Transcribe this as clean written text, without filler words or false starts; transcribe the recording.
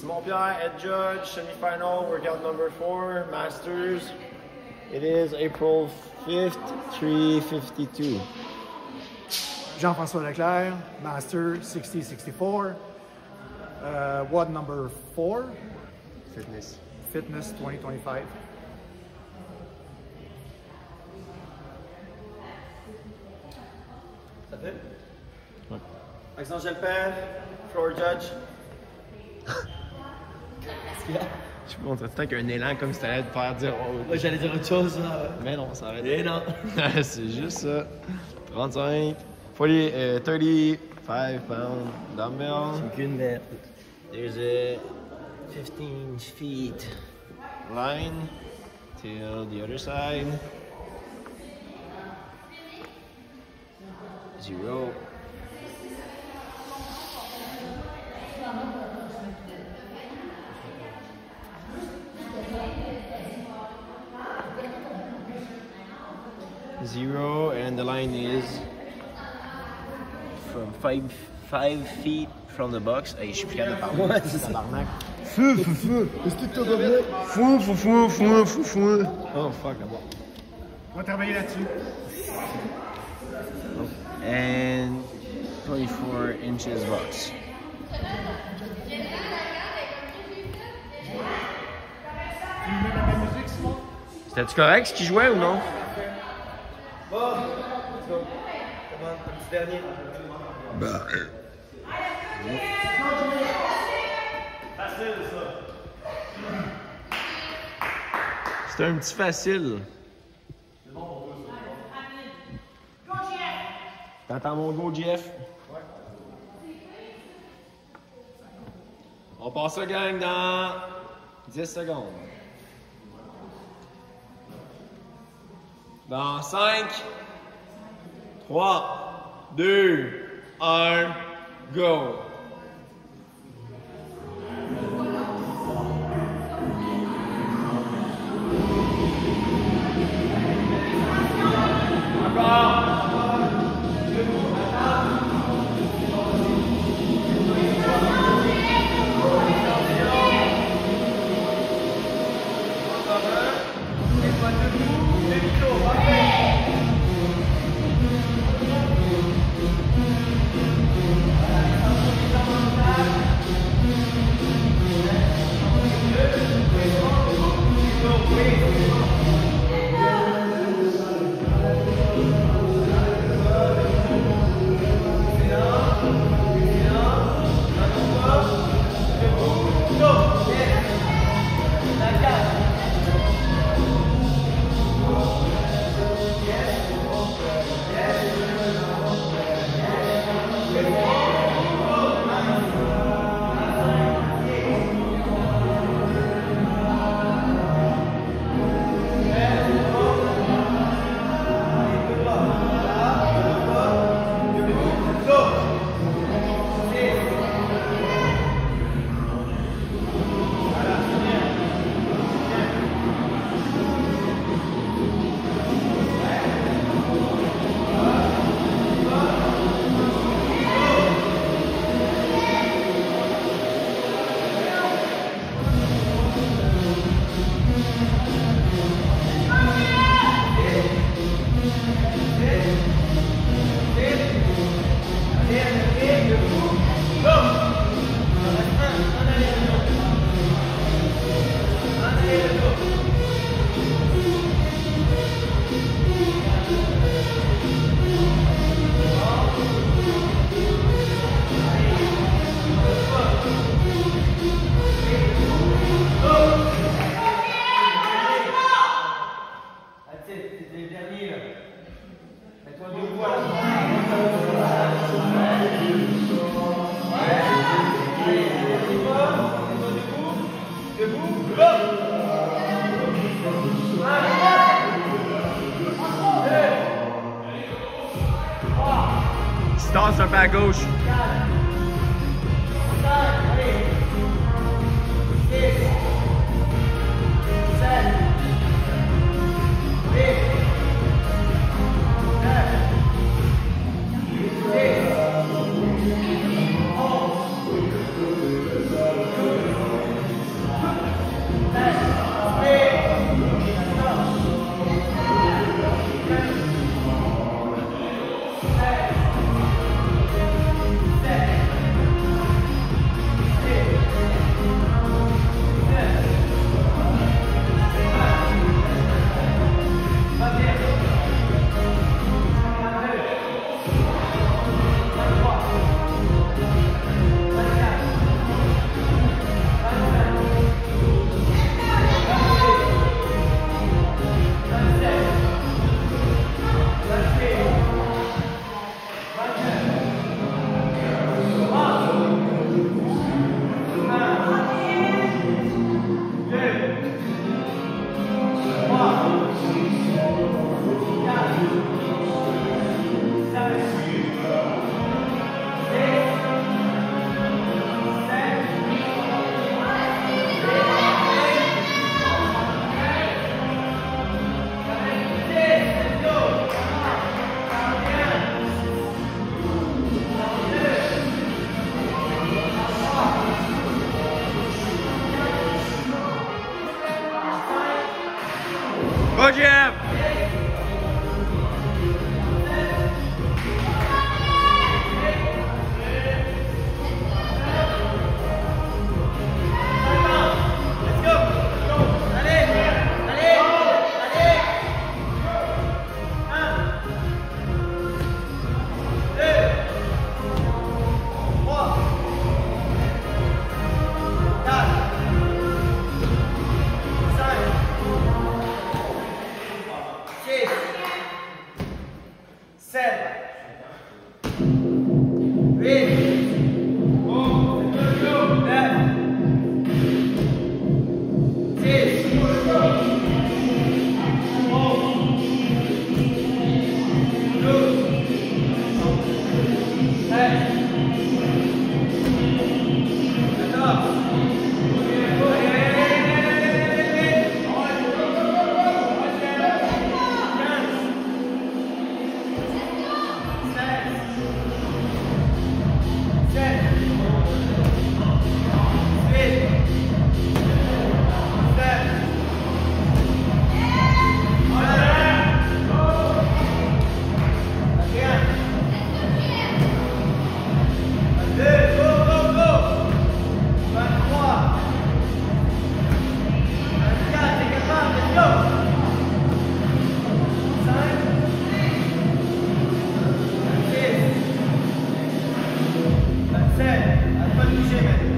Simon Pierre, head judge, semi-final, workout number 4, Masters. It is April 5th, 3:52. Jean-François Leclerc, Master 60-64. WOD number 4. Fitness. Fitness 2025. Ça fait? Ouais. Maxence Gelpin, floor judge. Qu'est-ce qu'il y a? Je sais pas, on dirait tout le temps qu'il y a un élan comme si t'allais te faire dire oh, Ouais, j'allais dire autre chose. Mais non, ça va être. Et non. C'est juste ça. 35, 35 pound dumbbell. Aucune mais there's a 15 feet. Line till the other side. 0. Zero, and the line is From 5 feet from the box. Hey, je suis plus capable de parler. ouais, c'est ça. Tabarnak. Feu! Est-ce que t'as donné? Fou. Oh fuck, d'abord. On va travailler là-dessus. And 24 inches box. C'était-tu correct ce qu'il jouait ou non? Bon, let's go. Comment, un petit dernier. Facile, ça. C'était un petit facile. T'entends mon go, Jeff? Ouais. On passe ça, gang, dans 10 secondes. Dans 5, 3, 2, 1, go! Tasse un peu à gauche. touché, man.